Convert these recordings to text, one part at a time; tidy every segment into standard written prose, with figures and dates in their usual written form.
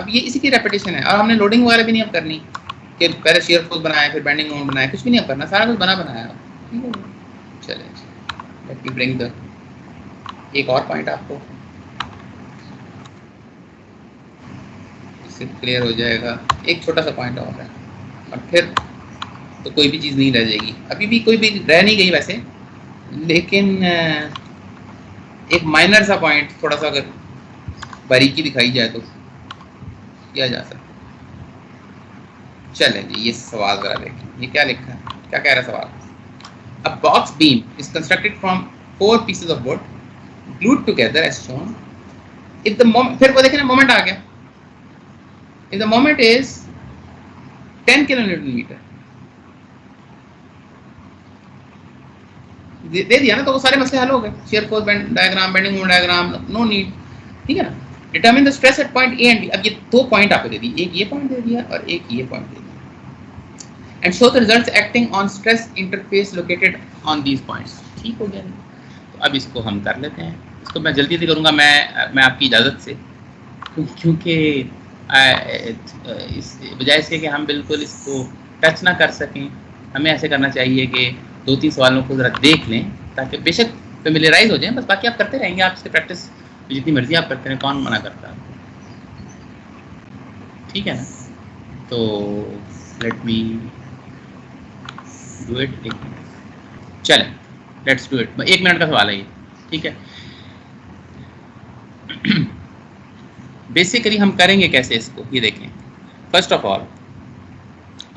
अब ये इसी की रेपिटेशन है, और हमने लोडिंग वगैरह भी नहीं अब करनी कि पहले शेयर फोर्स बनाया फिर बेंडिंग मोमेंट बनाया, कुछ भी नहीं अब करना, सारा कुछ बना बनाया। ठीक है, चलिए लेट मी ब्रिंग द एक और पॉइंट आपको, इससे क्लियर हो जाएगा। एक छोटा सा पॉइंट और है और फिर तो कोई भी चीज़ नहीं रह जाएगी। अभी भी कोई भी रह नहीं गई वैसे, लेकिन एक माइनर सा पॉइंट थोड़ा सा अगर बारीकी दिखाई जाए तो किया जा सकता है। चलें जी, ये सवाल जरा देखें, ये क्या लिखा है, क्या कह रहा है सवाल। अ box beam is constructed from 4 pieces of wood glued together as shown. If the moment, फिर वो देखें ना मोमेंट आ गया, if the moment is 10 kN, दे दिया ना तो वो सारे मसले हल हो गए। Shear force diagram, bending moment diagram, no need. ठीक है ना, determine the stress at point A and B. अब ये 2 पॉइंट आपको दे दी, एक ये पॉइंट दे दिया और एक ये पॉइंट दे दिया, and show the results acting on stress interface located on these points. ठीक हो गया। तो अब इसको हम कर लेते हैं, इसको मैं जल्दी से करूँगा मैं आपकी इजाज़त से, क्योंकि इस बजाय इसके कि हम बिल्कुल इसको टच ना कर सकें, हमें ऐसे करना चाहिए कि 2-3 सवालों को ज़रा देख लें ताकि बेशक फेमिलियराइज हो जाएं, बस बाकी आप करते रहेंगे, आप इसकी प्रैक्टिस जितनी मर्जी आप करते रहें, कौन मना करता है। ठीक है ना, तो लेट मी डू इट। चलें, लेट्स डू इट। 1 मिनट का सवाल है ये। ठीक है, बेसिकली हम करेंगे कैसे इसको, ये देखें। फर्स्ट ऑफ ऑल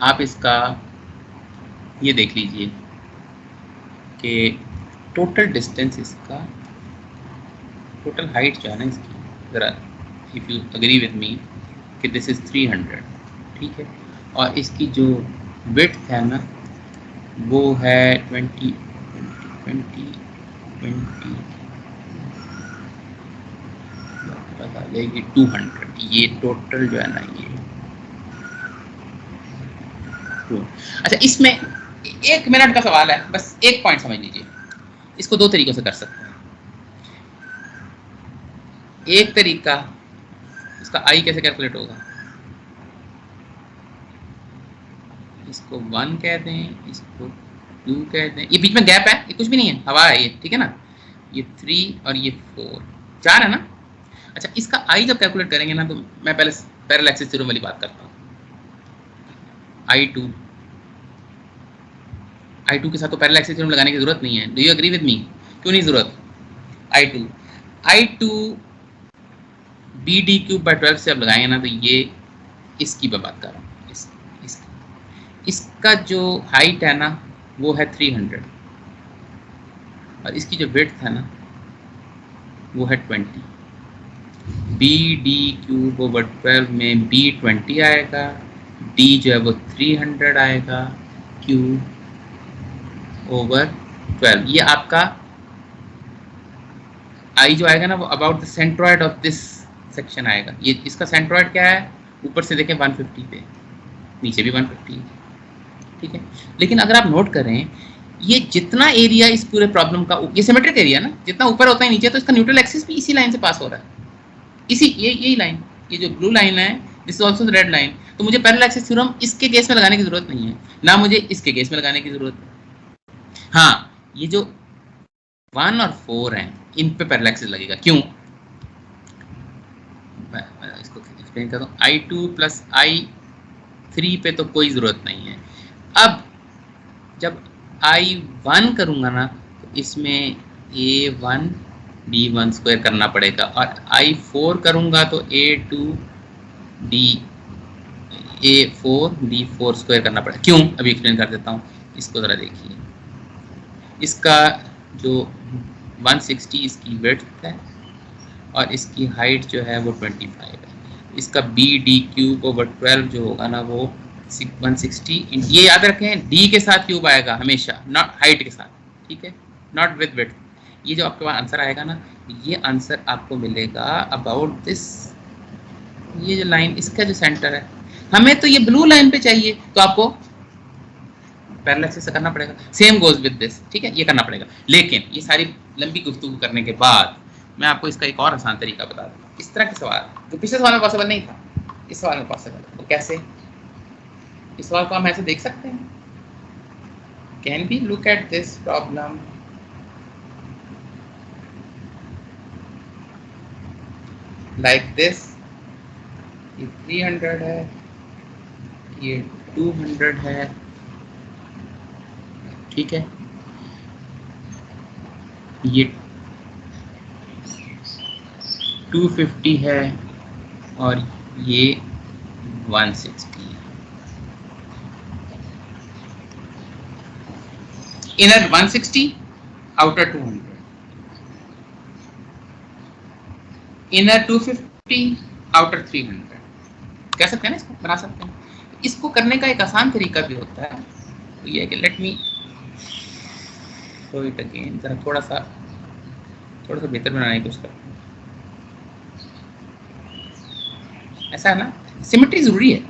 आप इसका ये देख लीजिए कि टोटल डिस्टेंस, इसका टोटल हाइट जो है ना इसकी, ज़रा if you agree with me कि दिस इज़ 300। ठीक है, और इसकी जो विड्थ है ना वो है 20 पता लेगी 200। ये टोटल जो है ना ये अच्छा, इसमें 1 मिनट का सवाल है, बस एक पॉइंट समझ लीजिए। इसको 2 तरीकों से कर सकते हैं। एक तरीका, इसका आई कैसे कैलकुलेट होगा, इसको 1 कह दें, इसको 2 कह दें, ये बीच में गैप है, ये कुछ भी नहीं है, हवा है ये। ठीक है ना, ये 3 और ये 4 है ना। अच्छा, इसका आई जब कैलकुलेट करेंगे ना तो मैं पहले पैरेलल एक्सिस थ्योरम वाली बात करता हूँ। I2 के साथ तो पैरेलल एक्सिस थ्योरम लगाने की जरूरत नहीं है। Do you agree with me? क्यों नहीं जरूरत? I2 BD³/12 से अब लगाएंगे ना तो ये इसकी मैं बात कर रहा हूँ, इसका जो हाइट है ना वो है 300 और इसकी जो विड्थ है ना वो है 20। BD³/12 में B 20 आएगा, D जो है वो 300 आएगा, Q/12 ये आपका I जो आएगा ना वो about the centroid of this section आएगा। ये इसका सेंट्रॉइड क्या है, ऊपर से देखें 150 पे, नीचे भी 150। ठीक है, लेकिन अगर आप नोट करें ये जितना एरिया इस पूरे प्रॉब्लम का, ये सिमेट्रिक एरिया ना, जितना ऊपर होता है नीचे, तो इसका न्यूट्रल एक्सिस भी इसी लाइन से पास हो रहा है, इसी यही लाइन, ये जो ब्लू लाइन है this is also the red line. तो मुझे पैरेलल एक्सिस थ्योरम इसके केस में लगाने की जरूरत नहीं है, ना मुझे इसके केस में लगाने की जरूरत है। हाँ, ये जो 1 और 4 हैं इन पे पैरेलल एक्सिस लगेगा। क्यों, मैं इसको एक्सप्लेन करता हूँ। I2 + I3 पे तो कोई ज़रूरत नहीं है। अब जब I1 करूँगा ना तो इसमें A1 D1 स्क्वायर करना पड़ेगा, और I4 करूँगा तो A4 D4 स्क्वायर करना पड़ेगा। क्यों, अभी एक्सप्लेन कर देता हूँ। इसको ज़रा देखिए, इसका जो 160 इसकी विड्थ है और इसकी हाइट जो है वो 25 है। इसका BD³/12 जो होगा ना वो 160, ये याद रखें D के साथ क्यूब आएगा हमेशा, नॉट हाइट के साथ। ठीक है, नॉट विद विड्थ। ये जो आपके पास आंसर आएगा ना, ये आंसर आपको मिलेगा अबाउट दिस, ये जो लाइन, इसका जो सेंटर है। हमें तो ये ब्लू लाइन पे चाहिए, तो आपको पैरेलल एक्सिस से करना पड़ेगा। Same goes with this. ठीक है, ये करना पड़ेगा। लेकिन ये सारी लंबी गुफ्तगू करने के बाद मैं आपको इसका एक और आसान तरीका बता दूँ। इस तरह के सवाल जो पिछले सवाल में पॉसिबल नहीं था, इस सवाल में पॉसिबल है। वो कैसे? इस सवाल को हम ऐसे देख सकते हैं। Can we look at this problem like this? ये 300 है, ये 200 है, ठीक है, ये 250 है और ये 160 है। Inner 160, outer 200, inner 250, outer 300। कह सकते हैं ना, इसको बना सकते हैं। इसको करने का एक आसान तरीका भी होता है, तो ये है कि let me show it again. जरा थोड़ा सा बेहतर बनाने की कोशिश करते हैं। ऐसा है ना, सिमेट्री जरूरी है।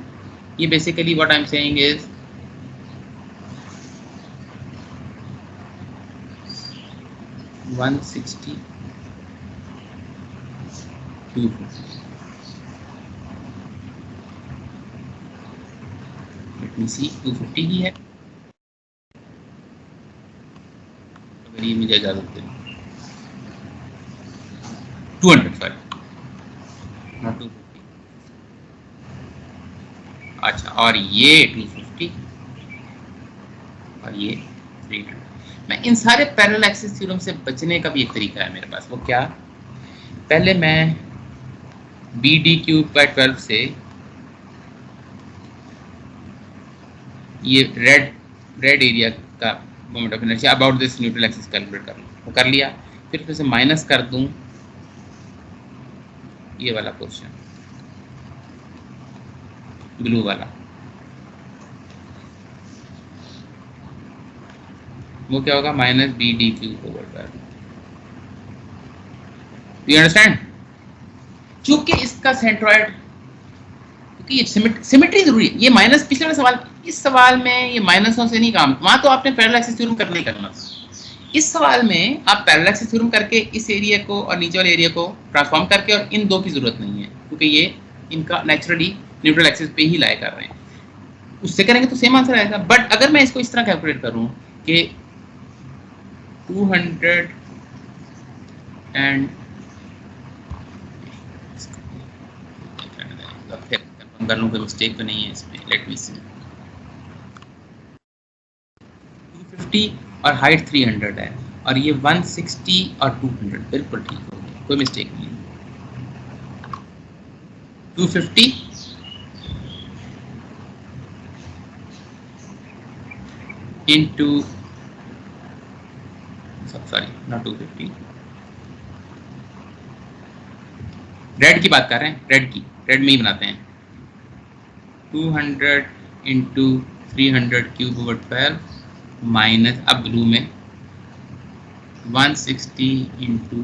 ये basically what I am saying is $160, $250। Let me see, 250 ही है, अगर ये मुझे इजाजत दे। 200, सॉरी, नॉट 250। अच्छा, और ये 250 और ये 300। मैं इन सारे पैरेलल एक्सिस थ्योरम से बचने का भी एक तरीका है मेरे पास। वो क्या? पहले मैं BD³/12 से ये रेड एरिया का moment of inertia about this neutral axis calculate कर लूँ। वो कर लिया, फिर से माइनस कर दूं ये वाला पोर्शन, ब्लू वाला। वो क्या होगा? -BD³/12। You understand? चूंकि इसका सेंट्रॉइड, क्योंकि ये सिमेट्री जरूरी है। ये माइनस, पिछले वाले सवाल, इस सवाल में ये माइनसों से नहीं काम, वहां तो आपने पैरेलल एक्सिस थ्योरम करना ही करना। इस सवाल में आप पैरेलल एक्सिस थ्योरम करके इस एरिया को और नीचे वाले एरिया को ट्रांसफॉर्म करके, और इन दो की जरूरत नहीं है क्योंकि ये इनका नेचुरली न्यूट्रल एक्सिस पे ही लाई कर रहे हैं। उससे करेंगे तो सेम आंसर आएगा। बट अगर मैं इसको इस तरह कैलकुलेट करूं कि 200 एंड कर लूं, कोई मिस्टेक तो नहीं है इसमें। लेट मी सी, 250 और हाइट 300 है, और ये 160 और 200 बिल्कुल ठीक हो गया, कोई मिस्टेक नहीं है। 250 इंटू, सॉरी नॉट 250, रेड की बात कर रहे हैं, रेड में ही बनाते हैं। 200 इंटू 300³/12 माइनस, अब ब्लू में 160 इंटू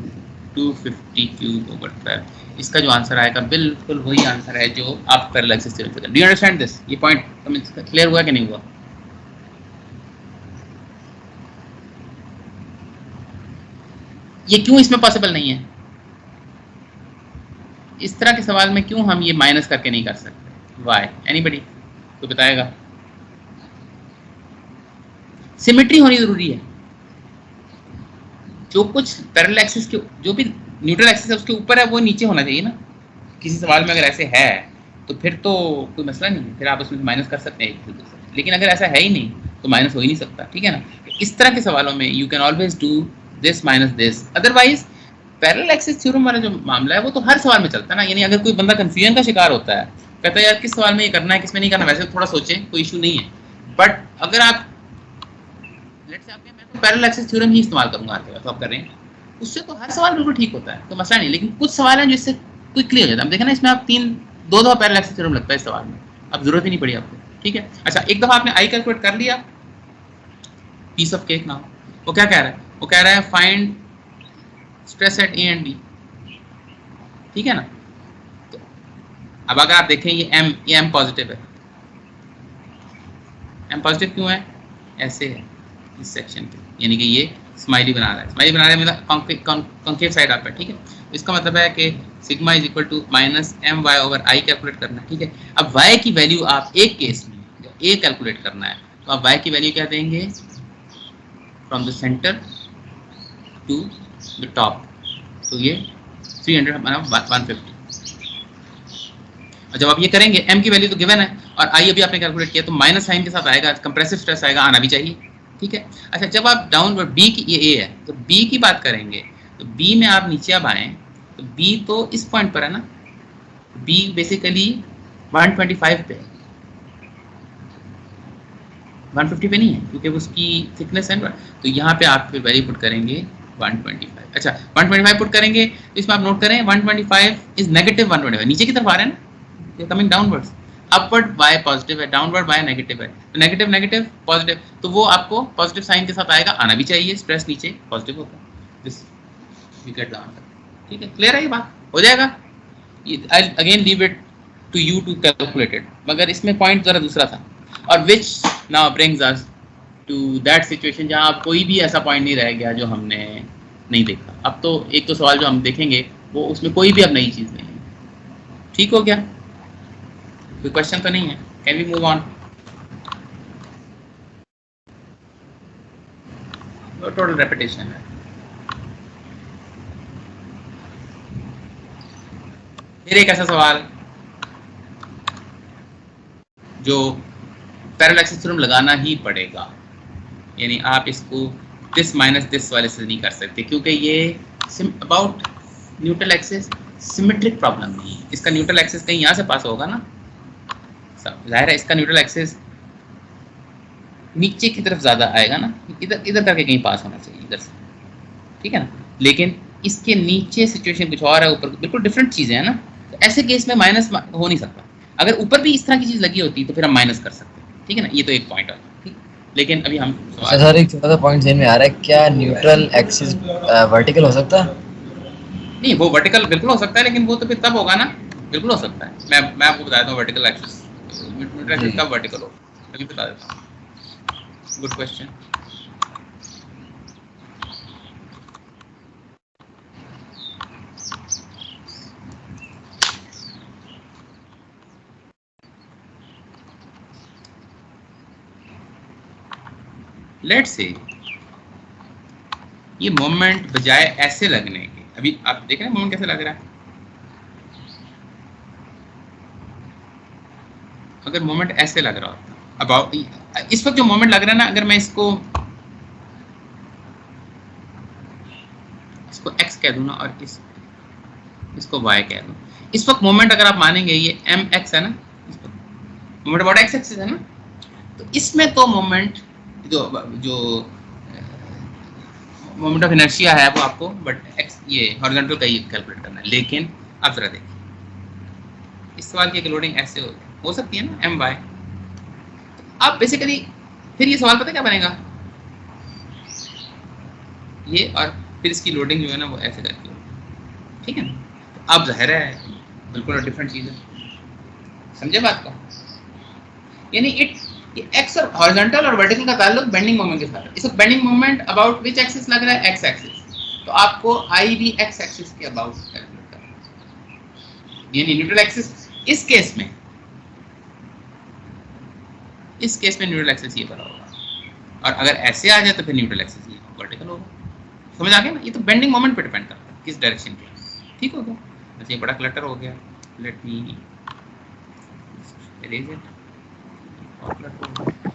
250³/12। इसका जो आंसर आएगा बिल्कुल वही आंसर है जो आप पैरेलल एक्सिस थ्योरम से। Do you understand this? ये पॉइंट क्लियर हुआ कि नहीं हुआ? ये क्यों इसमें पॉसिबल नहीं है? इस तरह के सवाल में क्यों हम ये माइनस करके नहीं कर सकते? वाई? एनीबडी तो बताएगा? सिमेट्री होनी जरूरी है। जो कुछ पैरेलल एक्सिस के, जो भी न्यूट्रल एक्सिस है उसके ऊपर है, वो नीचे होना चाहिए ना। किसी सवाल में अगर ऐसे है तो फिर तो कोई मसला नहीं है, फिर आप उसमें माइनस कर सकते हैं एक दूसरे से। लेकिन अगर ऐसा है ही नहीं तो माइनस हो ही नहीं सकता, ठीक है ना। इस तरह के सवालों में you can always do this minus this. Otherwise parallel axis theorem वाला जो मामला है वो तो हर सवाल में चलता है ना। यानी अगर कोई बंदा कंफ्यूजन का शिकार होता है, कहता है यार किस सवाल में ये करना है, किस में नहीं करना, वैसे थोड़ा सोचे, कोई इशू नहीं है। बट अगर आप लेट्स से आपके, मैं तो पैरेलल एक्सिस थ्योरम ही इस्तेमाल करूंगा आपके पास, आप कर रहे हैं, उससे तो हर सवाल बिल्कुल ठीक होता है, तो मसला नहीं। लेकिन कुछ सवाल हैं जिससे क्विकली हो जाता है। देखा ना, इसमें आप दो दफा पैरेलल एक्सिस थ्योरम लगता है इस सवाल में, अब जरूरत ही नहीं पड़ी आपको, ठीक है। अच्छा, एक दफा आपने आई कैलकुलेट कर लिया, पीस ऑफ केक ना। वो क्या कह रहा है? वो कह रहा है find stress at A and B, ठीक है ना। तो अब अगर आप देखें ये एम पॉजिटिव है। एम पॉजिटिव क्यों है? ऐसे है इस सेक्शन पे, यानी कि ये स्माइली बना रहा है, स्माइली बना रहा है मतलब कॉन्केव साइड आप है, ठीक है। इसका मतलब है कि sigma is equal to minus M Y over I calculate करना है, ठीक है। अब वाई की वैल्यू आप एक केस में ए कैलकुलेट करना है, तो आप वाई की वैल्यू क्या देंगे, from the centre to the top, तो ये 300 150। और जब आप ये करेंगे m की वैल्यू तो गिवन है और i अभी आपने कैलकुलेट किया, तो माइनस साइन के साथ आएगा, कंप्रेसिव स्ट्रेस आएगा, आना भी चाहिए, ठीक है। अच्छा, जब आप डाउनवर्ड b की, ये a है तो b की बात करेंगे, तो b में आप नीचे अब आएँ तो b तो इस पॉइंट पर है ना, b बेसिकली 125 पे, 150 पे नहीं है क्योंकि उसकी थिकनेस है, तो यहाँ पे आप फिर वैल्यू पुट करेंगे 125। अच्छा, 125 पुट करेंगे तो इसमें आप नोट करें 125 इज नेगेटिव 125, नीचे की तरफ आ रहे हैं ना, coming downwards, upward bye positive है, डाउनवर्ड बाय नेगेटिव है, तो नेगेटिव नेगेटिव पॉजिटिव, तो वो आपको पॉजिटिव साइन के साथ आएगा, आना भी चाहिए, स्ट्रेस नीचे पॉजिटिव होता है, this we get the answer, ठीक है। क्लियर है, ये बात हो जाएगा। I again leave it to you to calculate it, मगर इसमें पॉइंट जरा दूसरा था, और which now brings us to that situation जहां अब कोई भी ऐसा पॉइंट नहीं रह गया जो हमने नहीं देखा। अब तो एक तो सवाल जो हम देखेंगे वो उसमें कोई भी अब नई चीज नहीं है, ठीक हो गया, कोई क्वेश्चन तो नहीं है, can we move on. Total repetition है। फिर एक ऐसा सवाल जो पैरेलल एक्सिस थ्योरम लगाना ही पड़ेगा, यानी आप इसको दिस माइनस दिस वाले से नहीं कर सकते, क्योंकि ये about neutral axis symmetric problem नहीं है। इसका न्यूट्रल एक्सिस कहीं यहाँ से पास होगा ना, जाहिर है इसका न्यूट्रल एक्सिस नीचे की तरफ ज़्यादा आएगा ना, इधर इधर करके कहीं पास होना चाहिए इधर से, ठीक है ना। लेकिन इसके नीचे सिचुएशन कुछ और है, ऊपर बिल्कुल डिफरेंट चीज़ें हैं ना, तो ऐसे केस में माइनस हो नहीं सकता। अगर ऊपर भी इस तरह की चीज़ लगी होती तो फिर हम माइनस कर सकते हैं, ठीक है ना। ये तो एक पॉइंट है, ठीक। लेकिन अभी हम सर एक छोटा सा पॉइंट ज़हन में आ रहा है, क्या न्यूट्रल एक्सिस वर्टिकल हो सकता है? नहीं, वो वर्टिकल बिल्कुल हो सकता है, लेकिन वो तो फिर तब होगा ना, बिल्कुल हो सकता है। मैं आपको बता देता हूँ वर्टिकल एक्सिस, न्यूट्रल एक्सिस कब वर्टिकल हो, अभी बता देता हूँ। Good question. लेट्स से ये मोमेंट बजाय ऐसे लगने के, अभी आप देख रहे हैं मोमेंट कैसे लग रहा है, अगर मोमेंट ऐसे लग रहा होता, अबाउट इस वक्त जो मोमेंट लग रहा है ना, अगर मैं इसको x कह दूं ना और इसको y कह दूं, इस वक्त मोमेंट अगर आप मानेंगे ये mx है ना, मोमेंट अबाउट x एक्सिस है ना, तो इसमें तो मोमेंट जो मोमेंट ऑफ इनर्शिया है वो आपको बट x ये हॉरिजॉन्टल का ही कैलकुलेट करना है। लेकिन आप जरा देखिए इस सवाल की लोडिंग ऐसे हो सकती है ना my, तो आप बेसिकली फिर ये सवाल पता क्या बनेगा, ये और फिर इसकी लोडिंग जो है ना वो ऐसे करके, ठीक है ना। तो अब जाहिर है बिल्कुल डिफरेंट चीज़ है, समझे बात को, यानी एक्स और हॉरिजॉन्टल और वर्टिकल का ताल्लुक बेंडिंग मोमेंट के साथ। इस bending moment about which axis लग रहा है, एक्स एक्सिस, तो आपको आई भी एक्स एक्सिस के अबाउट कैलकुलेट करना है, यानी न्यूट्रल एक्सिस इस केस में न्यूट्रल एक्सिस ये बड़ा होगा, और अगर ऐसे आ जाए तो फिर न्यूट्रल एक्सिस ये वर्टिकल होगा। समझ आ गया ना, ये तो बेंडिंग मोमेंट पे डिपेंड करता है किस डायरेक्शन के, ठीक हो गया। वैसे ये बड़ा क्लटर हो गया, लेट मी इरेज इट, और क्लटर हो गया।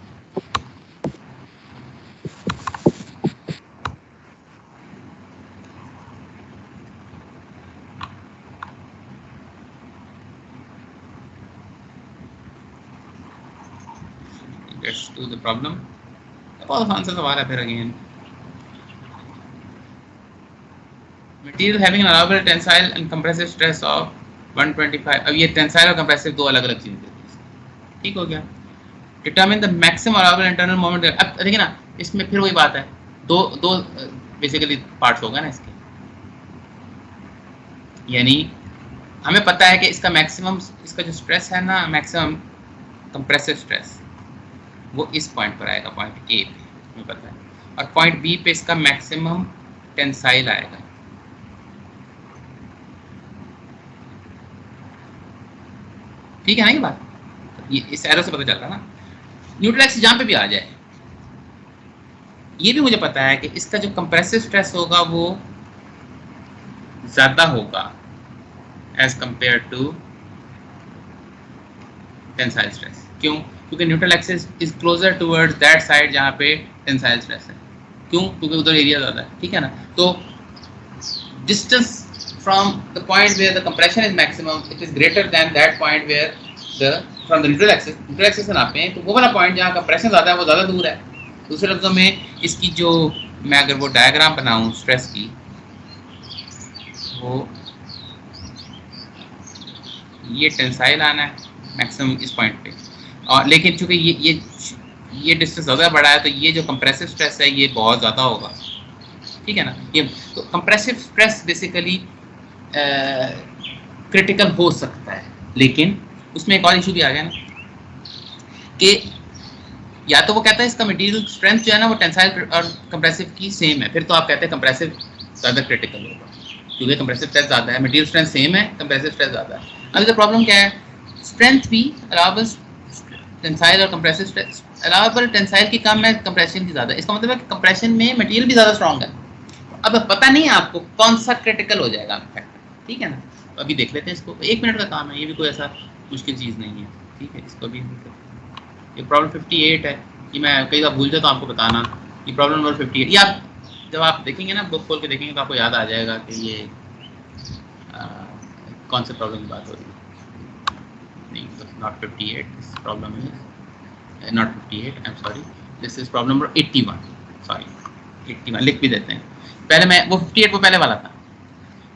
Let's do the problem. बहुत आसान सा सवाल है फिर again. Material having an allowable tensile and compressive stress of 125। अब ये टेंसाइल और कंप्रेसिव दो अलग अलग चीजें हैं, ठीक हो गया। Determine the maximum allowable internal moment. अब देखिए ना, इसमें फिर वही बात है, दो बेसिकली पार्ट्स होगा ना इसके, यानी हमें पता है कि इसका मैक्सिमम, इसका जो स्ट्रेस है ना, मैक्सिमम कंप्रेसिव स्ट्रेस वो इस पॉइंट पर आएगा, पॉइंट ए पे, हमें पता है। और पॉइंट बी पे इसका मैक्सिमम टेंसाइल आएगा। ठीक है ना ये बात? ये इस एरो से पता चल रहा है ना। न्यूट्रल एक्सिस जहां पे भी आ जाए, ये भी मुझे पता है कि इसका जो कंप्रेसिव स्ट्रेस होगा वो ज्यादा होगा as compared to tensile stress. क्यों? क्योंकि neutral axis is closer towards that side जहां पे टेंसाइल स्ट्रेस है। क्यों? क्योंकि उधर एरिया ज्यादा है। ठीक है ना? तो distance from the point where the compression is maximum, it is greater than that point where the from the neutral axis से नापे तो वो वाला पॉइंट जहाँ कंप्रेशन ज़्यादा है वो ज़्यादा दूर है। दूसरे लफ्ज़ों में इसकी जो मैं अगर वो डायग्राम बनाऊँ स्ट्रेस की, वो ये टेंसाइल आना है मैक्सिमम इस पॉइंट पे, और लेकिन चूँकि ये डिस्टेंस ज़्यादा बड़ा है तो ये जो कंप्रेसिव स्ट्रेस है ये बहुत ज़्यादा होगा। ठीक है ना? ये तो कंप्रेसिव स्ट्रेस बेसिकली क्रिटिकल हो सकता है, लेकिन उसमें एक और इशू भी आ गया ना कि या तो वो कहता है इसका मटेरियल स्ट्रेंथ जो है ना वो टेंसाइल और कंप्रेसिव की सेम है, फिर तो आप कहते हैं कंप्रेसिव ज़्यादा क्रिटिकल होगा क्योंकि कंप्रेसिव स्ट्रेस ज़्यादा है, मटेरियल स्ट्रेंथ सेम है, कंप्रेसिव स्ट्रेस ज़्यादा है। अभी तो प्रॉब्लम क्या है, स्ट्रेंथ भी अलाउबल टेंसाइल और कंप्रेसिव स्ट्रेस अलाउबल टेंसाइल की कम है, कंप्रेशन की ज़्यादा। इसका मतलब है कि कंप्रेशन में मटेरियल भी ज़्यादा स्ट्रॉन्ग है। अब पता नहीं है आपको कौन सा क्रिटिकल हो जाएगा फैक्टर। ठीक है ना? तो अभी देख लेते हैं इसको, 1 मिनट का काम है, ये भी कोई ऐसा मुश्किल चीज़ नहीं है। ठीक है, इसको भी ये प्रॉब्लम 58 है, ये मैं कई बार भूल जाता हूँ आपको बताना। ये प्रॉब्लम नंबर 58, ये आप जब आप देखेंगे ना बुक खोल के देखेंगे तो आपको याद आ जाएगा कि ये कौन से प्रॉब्लम की बात हो रही है। नहीं, not 58, this problem is not 58, I am sorry, this is problem number 81, sorry 81 लिख भी देते हैं। पहले मैं वो 58 वो पहले वाला था।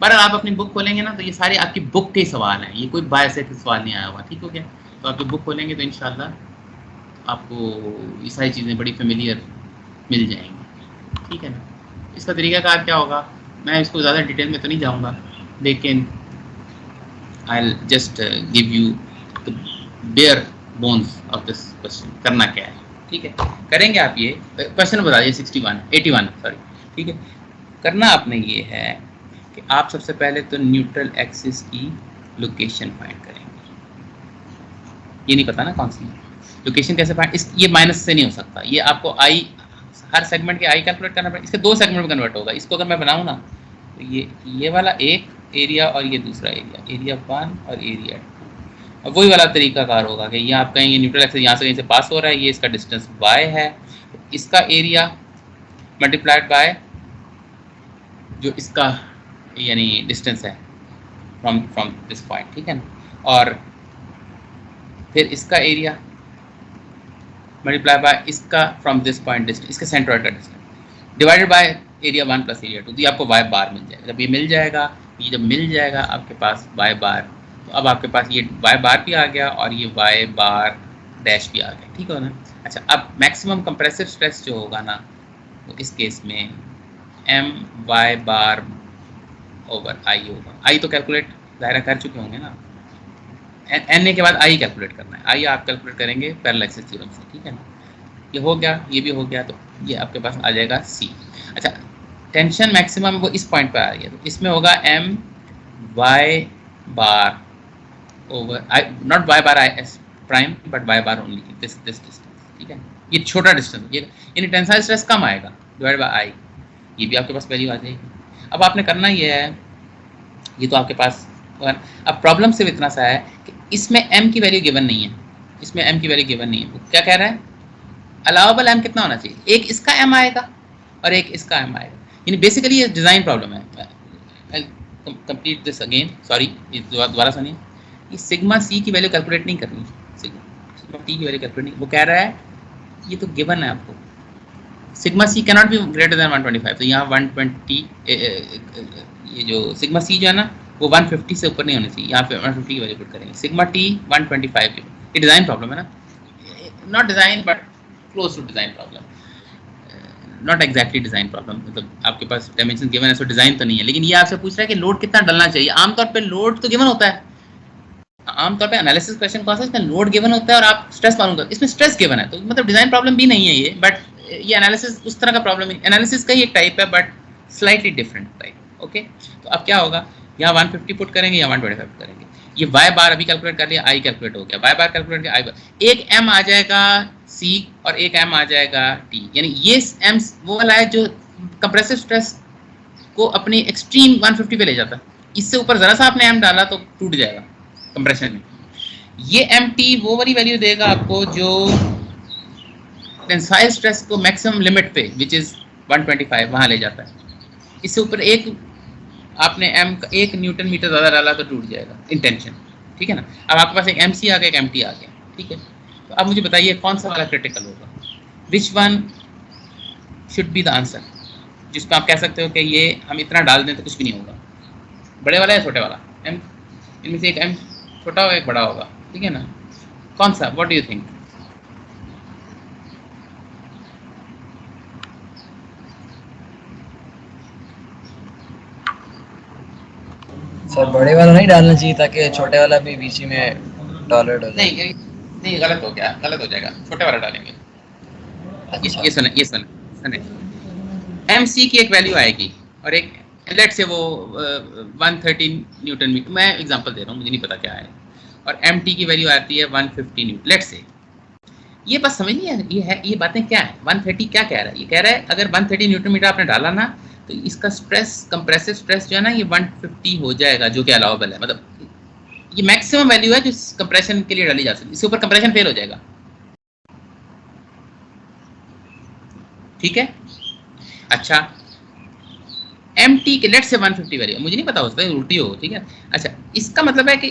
पर आप अपनी बुक खोलेंगे ना तो ये सारे आपकी बुक के सवाल हैं, ये कोई बाय से सवाल नहीं आया हुआ। ठीक हो गया? तो आप जब बुक खोलेंगे तो इंशाल्लाह आपको ये सारी चीज़ें बड़ी फेमिलियर मिल जाएंगी। ठीक है ना? इसका तरीक़ाकार क्या होगा, मैं इसको ज़्यादा डिटेल में तो नहीं जाऊँगा, लेकिन I will just give you the bare bones of this question. करना क्या है, ठीक है? करेंगे आप ये क्वेश्चन बता दिए 81 सॉरी। ठीक है, करना आपने ये है कि आप सबसे पहले तो न्यूट्रल एक्सिस की लोकेशन फाइंड करेंगे। ये नहीं पता ना कौन सी लोकेशन कैसे फाइंड, इस ये माइनस से नहीं हो सकता, ये आपको आई हर सेगमेंट के आई कैलकुलेट करना पड़ेगा। इसके 2 सेगमेंट में कन्वर्ट होगा। इसको अगर मैं बनाऊँ ना तो ये वाला एक एरिया और ये दूसरा एरिया 1 और एरिया 2, और वही वाला तरीकाकार होगा कि ये आप कहेंगे न्यूट्रल एक्सिस यहाँ से कहीं से पास हो रहा है, ये इसका डिस्टेंस y है, तो इसका एरिया मल्टीप्लाइड बाय जो इसका यानी डिस्टेंस है फ्रॉम दिस पॉइंट। ठीक है ना? और फिर इसका एरिया मल्टीप्लाई बाय इसका फ्रॉम दिस पॉइंट डिस्टेंस, इसके सेंट्रॉइड का distance divided by area 1 plus area 2। तो ये आपको y बार मिल जाएगा। जब ये मिल जाएगा, ये जब मिल जाएगा आपके पास y बार, तो अब आपके पास ये y बार भी आ गया और ये y बार डैश भी आ गया। ठीक है ना? अच्छा, अब मैक्सिमम कंप्रेसिव स्ट्रेस जो होगा ना तो इस केस में m y bar over i होगा। i तो कैलकुलेट दायरा कर चुके होंगे ना, n के बाद i कैलकुलेट करना है। i आप कैलकुलेट करेंगे पैरेलल एक्सिस थ्योरम से। ठीक है ना? ये हो गया, ये भी हो गया, तो ये आपके पास आ जाएगा c। अच्छा, टेंशन मैक्सिमम वो इस पॉइंट पर आ रही है, तो इसमें होगा m y bar over i, not y bar i s prime but y bar only this distance. ठीक है? ये छोटा डिस्टेंस, ये यानी टेंसाइल स्ट्रेस कम आएगा डिवाइड बाय i, ये भी आपके पास वैल्यू आ जाएगी। अब आपने करना ये है, ये तो आपके पास। अब प्रॉब्लम सिर्फ इतना सा है कि इसमें m की वैल्यू गिवन नहीं है, इसमें m की वैल्यू गिवन नहीं है। वो क्या कह रहा है, अलाउबल m कितना होना चाहिए, एक इसका m आएगा और एक इसका m आएगा। यानी बेसिकली ये डिज़ाइन प्रॉब्लम है। कंप्लीट दिस अगेन, सॉरी दोबारा सुनिए। ये सिग्मा c की वैल्यू कैलकुलेट नहीं करनी, सिग्मा t की वैल्यू कैलकुलेट नहीं। वो कह रहा है ये तो गिवन है आपको, sigma c cannot be greater then 125। तो यहाँ 120, ये जो सिग्मा c जो है ना वो 150 से ऊपर नहीं होनी चाहिए, यहाँ पे 150 की वैल्यू पुट करेंगे। सिग्मा t 125 की, ये डिज़ाइन प्रॉब्लम है ना, not design but close to design problem, not exactly design problem. मतलब आपके पास डायमेंशन गिवन है सो डिज़ाइन तो नहीं है, लेकिन ये आपसे पूछ रहा है कि लोड कितना डलना चाहिए। आमतौर पर लोड तो गिवन होता है, आमतौर पे एनालिसिस क्वेश्चन कौन सा है, इसमें लोड गिवन होता है और आप स्ट्रेस मालूम करते हैं। इसमें स्ट्रेस गिवन है, तो मतलब डिज़ाइन प्रॉब्लम भी नहीं है ये, बट ये एनालिसिस उस तरह का प्रॉब्लम है, एनालिसिस का ही एक टाइप है but slightly different type. Okay, तो अब क्या होगा, यहाँ 150 पुट करेंगे या 125 पुट करेंगे। ये y बार अभी कैलकुलेट कर लिया, i कैलकुलेट हो गया, y बार कैलकुलेट किया, i बार, एक m आ जाएगा c और एक m आ जाएगा t, यानी ये m वो वाला है जो कंप्रेसिव स्ट्रेस को अपनी एक्सट्रीम 150 पे ले जाता है। इससे ऊपर जरा सा आपने m डाला तो टूट जाएगा कंप्रेशन में। ये mt वो वाली वैल्यू देगा आपको जो टेंसाइल स्ट्रेस को मैक्सिमम लिमिट पे विच इज 125 वहां ले जाता है। इससे ऊपर एक आपने m का 1 न्यूटन मीटर ज़्यादा डाला तो टूट जाएगा इन टेंशन, ठीक है ना। अब आपके पास एक mc आ गया, एक mt आ गया, ठीक है। तो अब मुझे बताइए कौन सा वाला क्रिटिकल होगा, which one should be the answer, जिसमें आप कह सकते हो कि ये हम इतना डाल दें तो कुछ भी नहीं होगा। बड़े वाला या छोटे वाला m, इनमें से एक m छोटा होगा एक बड़ा होगा, ठीक है ना। कौन सा, what do you think? Sir बड़े वाला नहीं डालना चाहिए ताकि छोटे वाला भी बीच में टॉलरेट हो जाए। नहीं गलत हो गया, गलत हो जाएगा, छोटे वाला डालेंगे। अच्छा। ये सुने mc की एक वैल्यू आएगी और एक लेट से वो 130 न्यूटन मीटर, मैं एग्जांपल दे रहा हूँ, मुझे नहीं पता क्या है, और mt की वैल्यू आती है 150 न्यूटन लेट से। ये बस समझिए ये बातें क्या है, 130 क्या कह रहा है, ये कह रहा है अगर 130 न्यूटन मीटर आपने डाला ना तो इसका स्ट्रेस, कंप्रेसिव स्ट्रेस जो है ना ये 150 हो जाएगा, जो कि अलाउबल है, मतलब ये मैक्सिमम वैल्यू है जो कंप्रेशन के लिए डाली जा सकती है, इससे ऊपर कंप्रेशन फेल हो जाएगा, ठीक है। अच्छा mt के लेट से 150 वैल्यू, मुझे नहीं पता हो सकता है उल्टी हो, ठीक है। अच्छा इसका मतलब है कि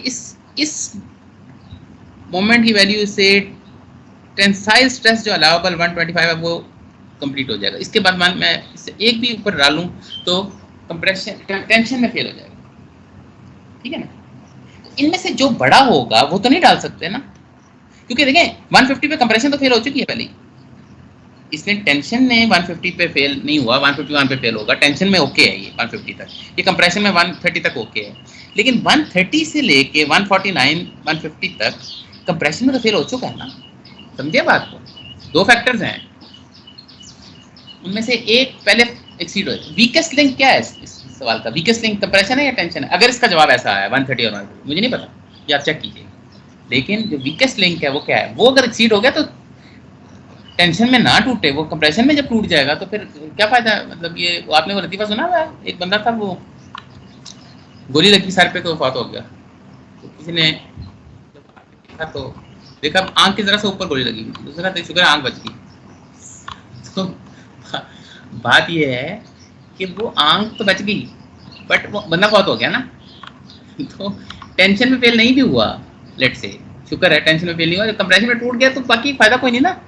इस मोमेंट की वैल्यू से टेंसाइल स्ट्रेस जो अलाउबल 125 है वो कंप्लीट हो जाएगा। इसके बाद मैं इससे एक भी ऊपर डालूं तो कंप्रेशन टेंशन में फेल हो जाएगा, ठीक है ना। इनमें से जो बड़ा होगा वो तो नहीं डाल सकते ना, क्योंकि देखें 150 पे कंप्रेशन तो फेल हो चुकी है पहले, इसमें टेंशन में 150 पे फेल नहीं हुआ, 151 पे फेल होगा, टेंशन में ओके है ये 150 तक, ये कंप्रेशन में 130 तक ओके है, लेकिन 130 से लेके 149 150 तक कंप्रेशन में तो फेल हो चुका है ना, समझिए बात को। दो फैक्टर्स हैं, उनमें से एक पहले एक्सीड हो। वीकेस्ट लिंक क्या है इस सवाल का, वीकेस्ट लिंक कंप्रेशन है या टेंशन है? अगर इसका जवाब ऐसा आया 130 और 150, मुझे नहीं पता, ये आप चेक कीजिए, लेकिन जो वीकेस्ट लिंक है वो क्या है, वो अगर एक्सीड हो गया तो टेंशन में ना टूटे, वो कंप्रेशन में जब टूट जाएगा तो फिर क्या फायदा है। मतलब ये आपने वो लतीफ़ा सुना हुआ है, एक बंदा था वो गोली लगी सर पे तो वफात हो गया, तो किसी ने देखा तो देखा आंख की जरा से ऊपर गोली लगी, दूसरा तो शुक्र आंख बच गई। तो बात ये है कि वो आंख तो बच गई बट वो बंदा बहुत हो गया ना, तो टेंशन में फेल नहीं भी हुआ, लेट से शुक्र है टेंशन में फेल नहीं हुआ, जब कंप्रेशन में टूट गया तो बाकी फायदा कोई नहीं ना,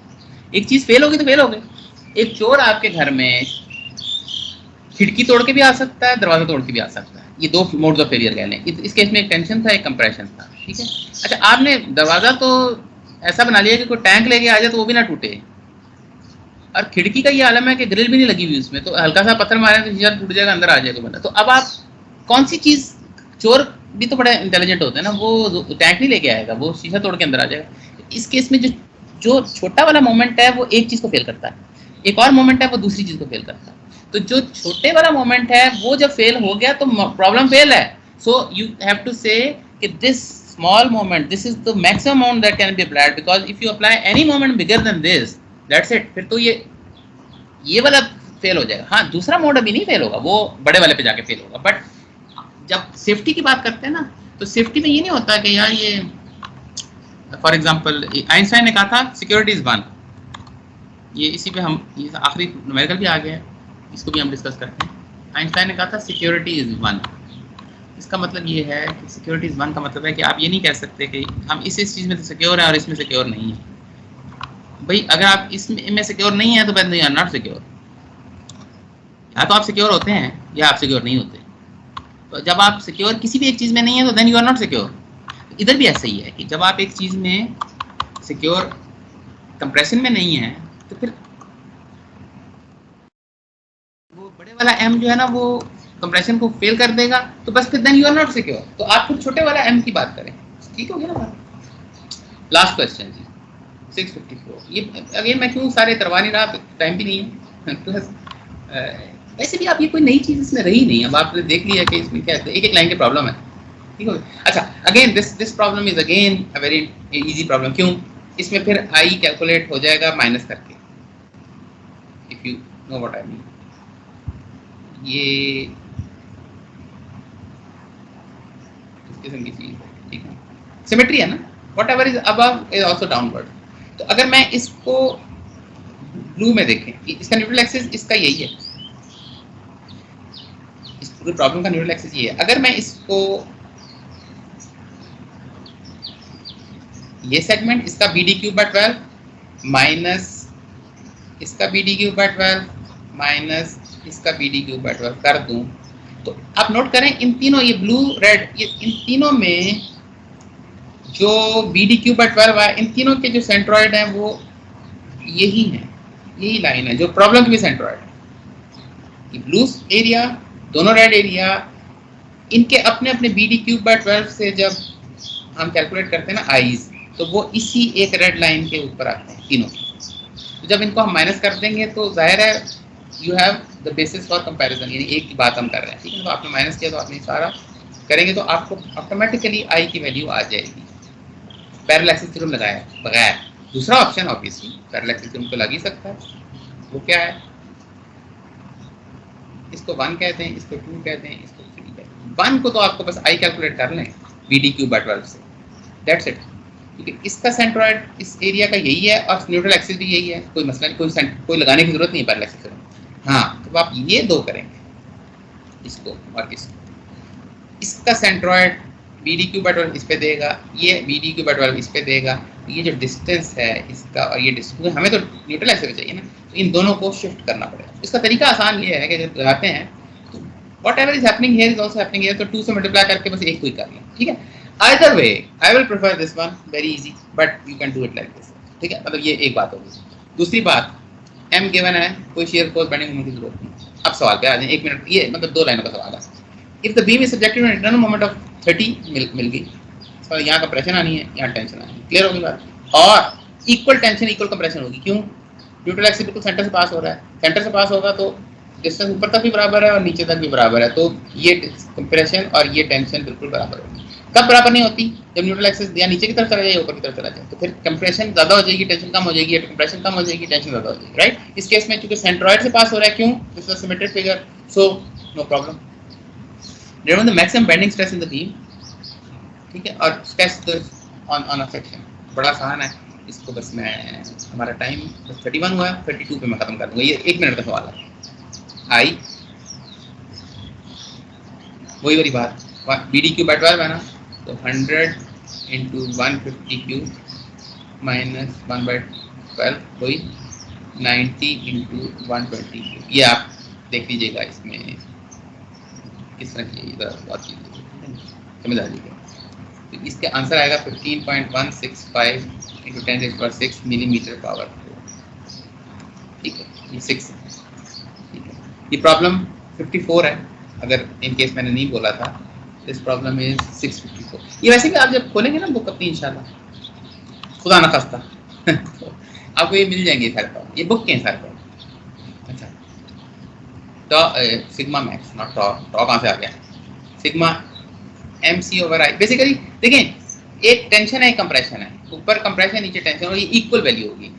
एक चीज फेल होगी तो फेल हो गई। एक चोर आपके घर में खिड़की तोड़ के भी आ सकता है, दरवाजा तोड़ के भी आ सकता है, ये दो मोड्स ऑफ फेलियर कह लें। इस केस में एक टेंशन था, एक कंप्रेशन था, ठीक है। अच्छा आपने दरवाजा तो ऐसा बना लिया कि कोई टैंक लेके आ जाए तो वो भी ना टूटे, और खिड़की का ये आलम है कि ग्रिल भी नहीं लगी हुई उसमें, तो हल्का सा पत्थर मारे तो शीशा टूट जाएगा, अंदर आ जाएगा बंदा। तो अब आप कौन सी चीज़, चोर भी तो बड़े इंटेलिजेंट होते हैं ना, वो टैंक नहीं लेके आएगा, वो शीशा तोड़ के अंदर आ जाएगा। इस केस में जो छोटा वाला मोमेंट है वो एक चीज़ को फेल करता है, एक और मोमेंट है वो दूसरी चीज़ को फेल करता है। तो जो छोटे वाला मोमेंट है वो जब फेल हो गया तो प्रॉब्लम फेल है। सो यू हैव टू से कि this small moment, this is the maximum amount that can be applied, because if you apply any moment bigger than this, that's it, फिर तो ये वाला फेल हो जाएगा। हाँ दूसरा मोड अभी नहीं फेल होगा, वो बड़े वाले पे जाके फेल होगा। बट जब सेफ्टी की बात करते हैं ना, तो सेफ्टी में ये नहीं होता कि यार ये फॉर एग्जांपल आइंस्टाइन ने कहा था सिक्योरिटी इज वन, ये इसी पे हम ये आखिरी न्यूमेरिकल भी आ गया है, इसको भी हम डिस्कस करते हैं। आइंस्टाइन ने कहा था सिक्योरिटी इज वन, इसका मतलब ये है कि सिक्योरिटी इज वन का मतलब है कि आप ये नहीं कह सकते कि हम इस चीज़ में तो सिक्योर हैं और इसमें सिक्योर नहीं है। भाई अगर आप इसमें सिक्योर नहीं है तो फिर यू आर नॉट सिक्योर, या तो आप सिक्योर होते हैं या आप सिक्योर नहीं होते। तो जब आप सिक्योर किसी भी एक चीज़ में नहीं है तो then you are not secure. इधर भी ऐसा ही है कि जब आप एक चीज़ में सिक्योर कंप्रेशन में नहीं है तो फिर वो बड़े वाला एम जो है ना वो कंप्रेशन को फेल कर देगा, तो बस फिर then you are not secure. तो आप फिर छोटे वाला एम की बात करें, ठीक हो गया ना बात। लास्ट क्वेश्चन जी, 654। ये अगेन मैं क्यों सारे करवा नहीं रहा, टाइम भी नहीं है। प्लस वैसे भी आप ये कोई नई चीज़ इसमें रही नहीं, अब आपने देख लिया कि इसमें क्या एक एक लाइन की प्रॉब्लम है, ठीक है। अच्छा, again this problem is again a very easy problem. क्यों? इसमें फिर आई कैलकुलेट हो जाएगा माइनस करके, if you know what I mean. ये इस किस्म की चीज़ है, ठीक है, सिमेट्री है ना, what ever is above is also downward. तो अगर मैं इसको ब्लू में देखें, इसका न्यूट्रल एक्सिस इसका यही है, इस पूरी प्रॉब्लम का न्यूट्रल एक्सिस ये है। अगर मैं इसको ये सेगमेंट इसका B D cube by 12 minus इसका B D cube by 12 minus इसका बी डी क्यूब बाय 12 कर दूं, तो आप नोट करें इन तीनों, ये ब्लू रेड, ये इन तीनों में जो बी डी क्यूब बाय 12 है, इन तीनों के जो सेंट्रॉइड हैं वो यही है, यही लाइन है जो प्रॉब्लम की भी सेंट्रॉइड है। ये ब्लू एरिया, दोनों रेड एरिया, इनके अपने अपने बी डी क्यूब बाय 12 से जब हम कैलकुलेट करते हैं ना आईज, तो वो इसी एक रेड लाइन के ऊपर आते हैं तीनों। तो जब इनको हम माइनस कर देंगे तो जाहिर है you have the basis for comparison, यानी एक की बात हम कर रहे हैं, ठीक है। तो आपने माइनस किया तो आपने सारा करेंगे तो आपको ऑटोमेटिकली आई की वैल्यू आ जाएगी पैरेलल एक्सिस थ्योरम लगाए बगैर। दूसरा option obviously parallel axis theorem को लग ही सकता है, वो क्या है, इसको 1 कहते हैं, इसको 2 कहते हैं, इसको 3 कहते हैं। 1 को तो आपको बस आई कैलकुलेट कर लें बी डी क्यूब बाय 12 से, दैट्स इट, क्योंकि इसका सेंट्रॉइड इस एरिया का यही है और न्यूट्रल एक्सिस भी यही है, कोई मसला नहीं, कोई लगाने की जरूरत नहीं है पैरेलल एक्सिस थ्योरम। हाँ, तो आप ये दो करेंगे, इसको और इसको, इसका centroid B D cube by 12 इस पे देगा, ये बी डी क्यूब बाय 12 इस पे देगा, तो ये जो डिस्टेंस है इसका और ये डिस्टेंस, हमें तो न्यूट्रल एक्सिस चाहिए ना, तो इन दोनों को शिफ्ट करना पड़ेगा। इसका तरीका आसान ये है कि जब लगाते हैं तो what ever is happening here is also happening here, तो 2 से मल्टीप्लाई करके बस एक को ही कर लें, ठीक है। Either way, I will prefer this one, very easy, but you can do it like this, ठीक है। मतलब ये एक बात होगी। दूसरी बात, m गिवन है, कोई शेयर फोर्स बेंडिंग मोमेंट की जरूरत नहीं। अब सवाल पे आ जाए, 1 मिनट, ये मतलब 2 लाइनों का सवाल है। If the beam is subjected to an internal moment of 30 मिल गई, तो यहाँ कंप्रेशन आनी है, यहाँ टेंशन आनी है, क्लियर होगी बात। और इक्वल टेंशन इक्वल कंप्रेशन होगी, क्यों? न्यूट्रल एक्सिस बिल्कुल सेंटर से पास हो रहा है, सेंटर से पास होगा तो डिस्टेंस ऊपर तक भी बराबर है और नीचे तक भी बराबर है, तो ये कंप्रेशन और ये टेंशन बिल्कुल बराबर होगी। कब बराबर नहीं होती? जब न्यूट्रल एक्सिस या नीचे की तरफ चला जाए या ऊपर की तरफ चला जाए, तो फिर कंप्रेशन ज्यादा हो जाएगी, टेंशन कम हो जाएगी, या कंप्रेशन कम हो जाएगी, टेंशन ज्यादा हो जाएगी, राइट। इस केस में चूंकि सेंट्रॉइड से पास हो रहा है, क्यों? This is a symmetric figure, so no problem. Remember the maximum bending stress in the beam, ठीक है, और स्ट्रेस ऑन अ सेक्शन बड़ा आसान है। इसको बस मैं, हमारा टाइम बस 31 हुआ है, 32 पे मैं खत्म कर दूंगा, ये 1 मिनट का सवाल है। आई वही वाली बात, बी डी क्यू बाय 12 है ना, तो 100 इंटू 150 क्यूब माइनस 1/12 वही 90 इंटू 120 क्यूब। ये आप देख लीजिएगा इसमें किस तरह की बात कीजिए, समझ आ जाएगा। तो इसके आंसर आएगा 15.165 इंटू 10⁶ मिलीमीटर पावर, ठीक है, ये 6 है, ठीक है। ये प्रॉब्लम 54 है, अगर इन केस मैंने नहीं बोला था, दिस प्रॉब्लम इज 654। ये वैसे भी आप जब खोलेंगे ना बुक अपनी इंशाल्लाह, खुदा ना खास्ता तो आपको ये मिल जाएंगे सारे प्रॉब्लम, ये बुक के हैं सारे प्रॉब्लम। अच्छा, तो सिग्मा मैक्स नॉट टॉ कहाँ से आ गया? सिग्मा MC ओवर आई, बेसिकली देखें, एक टेंशन है एक कंप्रेशन है, ऊपर कंप्रेशन नीचे टेंशन, और ये इक्वल वैल्यू होगी,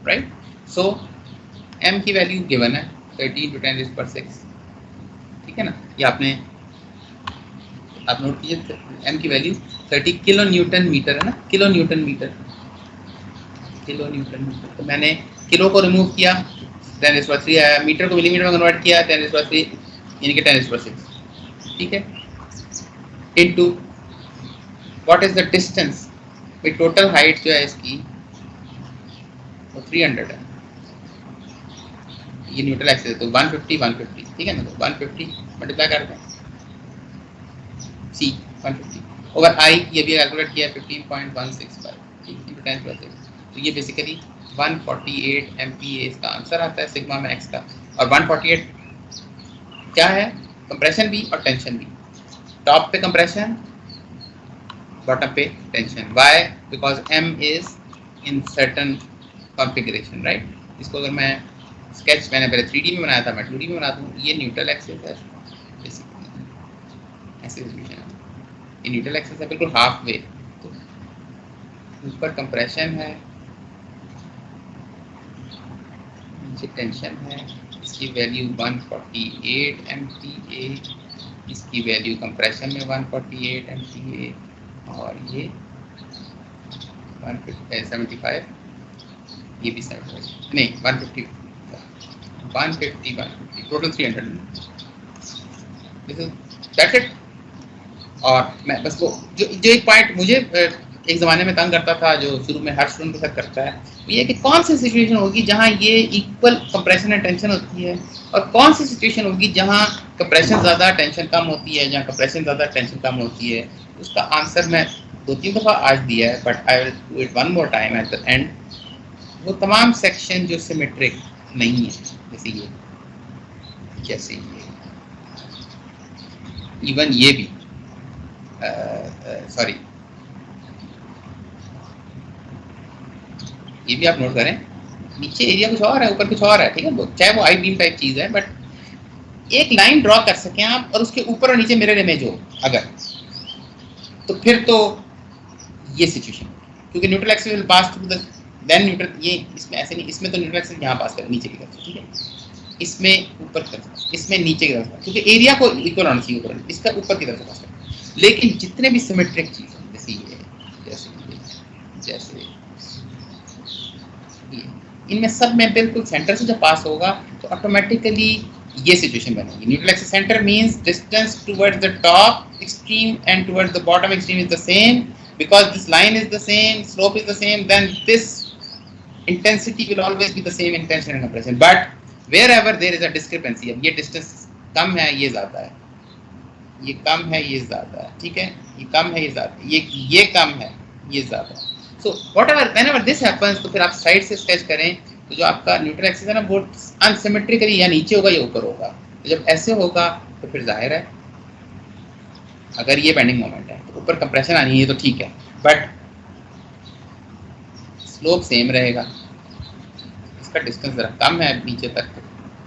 राइट। सो m की वैल्यू गिवन है 13 × 10⁶, ठीक है ना। ये आपने आप नोट कीजिए, m की वैल्यू 30 किलो न्यूटन मीटर है ना, kilo newton metre, kilo newton metre. तो मैंने किलो को रिमूव किया, 10⁻³ आया, मीटर को मिलीमीटर में कन्वर्ट किया, 10⁻³ यानी कि 10⁻6, ठीक है, into what is the distance, भाई टोटल हाइट जो है इसकी वो 300 है, ये न्यूट्रल एक्सिस है, तो 150, ठीक है ना, तो 150 मल्टीप्लाई करते हैं C 150 ओवर I, ये भी कैलकुलेट किया 15.165, ठीक है, इंटू 10⁻6, तो ये बेसिकली 148 MPa इसका आंसर आता है सिग्मा मैक्स का। और 148 क्या है? कंप्रेशन भी और टेंशन भी, टॉप पे कंप्रेशन, बॉटम पे tension. Why? Because m is in certain configuration, right. इसको अगर मैं स्केच मैंने पहले 3D में बनाया था, मैं 2D में बना दूँ, ये न्यूट्रल एक्सिस है बेसिकली, ऐसे सिचुएशन है, ये न्यूट्रल एक्सिस है बिल्कुल हाफ वे, तो ऊपर कंप्रेशन है, नीचे टेंशन है, इसकी वैल्यू 148 MPa, इसकी वैल्यू कंप्रेशन में 148 MPa, और ये 175, ये भी 75 नहीं 150 टोटल 300, दैट्स इट। और मैं बस वो जो एक पॉइंट मुझे एक ज़माने में तंग करता था, जो शुरू में हर स्टूडेंट के साथ करता है, वो ये कि कौन सी सिचुएशन होगी जहाँ ये इक्वल कंप्रेशन एंड टेंशन होती है, और कौन सी सिचुएशन होगी जहाँ कंप्रेशन ज़्यादा टेंशन कम होती है, जहाँ कंप्रेशन ज़्यादा टेंशन कम होती है। उसका आंसर मैं 2-3 दफ़ा आज दिया है, but I will do it one more time at the end. वो तमाम सेक्शन जो सिमेट्रिक नहीं है, जैसे ये इवन ये भी सॉरी, ये भी आप नोट करें, नीचे एरिया कुछ और है, ऊपर कुछ और है, ठीक है, चाहे वो आई बीम टाइप चीज़ है, बट एक लाइन ड्रॉ कर सकें आप और उसके ऊपर और नीचे मिरर इमेज हो अगर, तो फिर तो ये सिचुएशन, क्योंकि neutral axis will pass through the then neutral, ये इसमें ऐसे नहीं, इसमें तो न्यूट्रल एक्सिस यहाँ पास कर नीचे की तरफ, ठीक है, इसमें ऊपर की तरफ, इसमें नीचे की तरफ, क्योंकि एरिया को इक्वल होना चाहिए ऊपर, इसका ऊपर की तरफ से पास कर। लेकिन जितने भी सिमेट्रिक चीज़ हैं, जैसे ये, जैसे ये, इनमें सब में बिल्कुल सेंटर से जब पास होगा तो ऑटोमेटिकली ये सिचुएशन बनेगी। Neutral axis centre means distance towards the top extreme end towards the bottom extreme is the same, because this line is the same, slope is the same, then this intensity will always be the same in tension and compression, but wherever there is a discrepancy, अब ये distance कम है, ये ज़्यादा है, ये कम है, ये ज़्यादा है, ठीक है, ये कम है, ये ज़्यादा, ये कम है, ये ज़्यादा। So whatever whenever this happens, तो फिर आप साइड से स्केच करें, तो जो आपका न्यूट्रल एक्सिस है ना, वो अनसिमेट्रिकली या नीचे होगा या ऊपर होगा। तो जब ऐसे होगा तो फिर जाहिर है अगर ये बेंडिंग मोमेंट है तो ऊपर कंप्रेशन आनी है, तो ठीक है, बट स्लोप सेम रहेगा, इसका डिस्टेंस जरा कम है नीचे तक,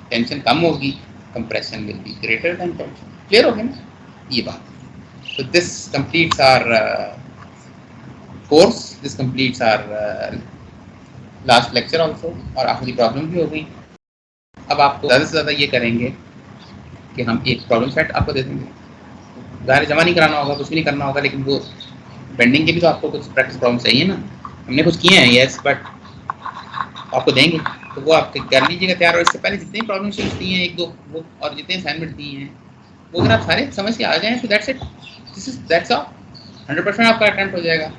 टेंशन कम होगी, compression will be greater than tension. Clear हो गया ना ये बात? तो this completes our course, this completes our last lecture also, और आखिरी प्रॉब्लम भी हो गई। अब आपको ज़्यादा से ज़्यादा ये करेंगे कि हम एक प्रॉब्लम सेट आपको दे देंगे, ज़ाहिर जमा नहीं कराना होगा, कुछ भी नहीं करना होगा, लेकिन वो बेंडिंग के भी तो आपको कुछ प्रैक्टिस प्रॉब्लम चाहिए ना। हमने कुछ किए हैं यस, बट आपको देंगे तो वो आप कर लीजिएगा तैयार, और इससे पहले जितनी प्रॉब्लम शीट्स दी हैं, 1-2 वो, और जितने असाइनमेंट दिए हैं वो अगर आप सारे समझ के आ जाएँ तो दैट्स इट, दैट्स ऑल, 100% आपका अटेम्प्ट हो जाएगा।